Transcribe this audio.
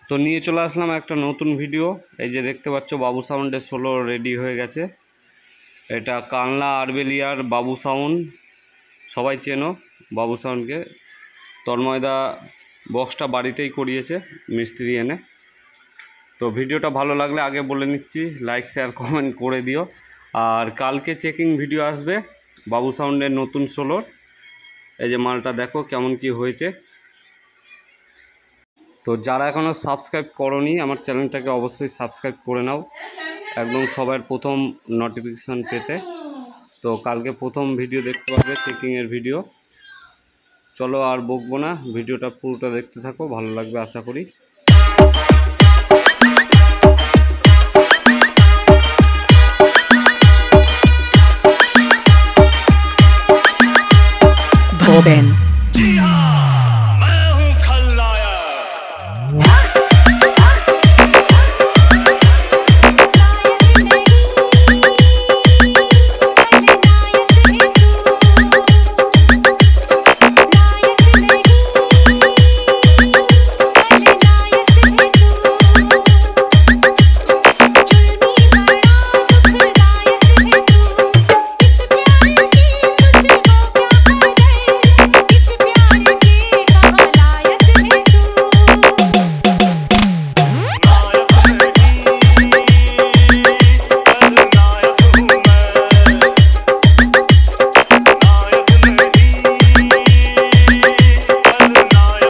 তো নিয়ে চলে আসলাম একটা নতুন ভিডিও। এই যে দেখতে পাচ্ছ বাবু সাউন্ডের সোলো রেডি হয়ে গেছে। এটা কানলা আরবেলিয়ার বাবু সাউন্ড, সবাই চেনো বাবু সাউন্ডকে। তন্ময়দা বক্সটা বাড়িতেই করিয়েছে মিস্ত্রি এনে। তো ভিডিওটা ভালো লাগলে আগে বলে নিচ্ছি, লাইক শেয়ার কমেন্ট করে দিও। আর কালকে চেকিং ভিডিও আসবে বাবু সাউন্ডের নতুন সোলোর। এই যে মালটা দেখো কেমন কি হয়েছে। তো যারা এখনও সাবস্ক্রাইব করোনি আমার চ্যানেলটাকে অবশ্যই সাবস্ক্রাইব করে নাও, একদম সবার প্রথম নোটিফিকেশান পেতে। তো কালকে প্রথম ভিডিও দেখতে পাবে চেকিংয়ের ভিডিও। চলো আর বকবো না, ভিডিওটা পুরোটা দেখতে থাকো, ভালো লাগবে আশা করি। Boben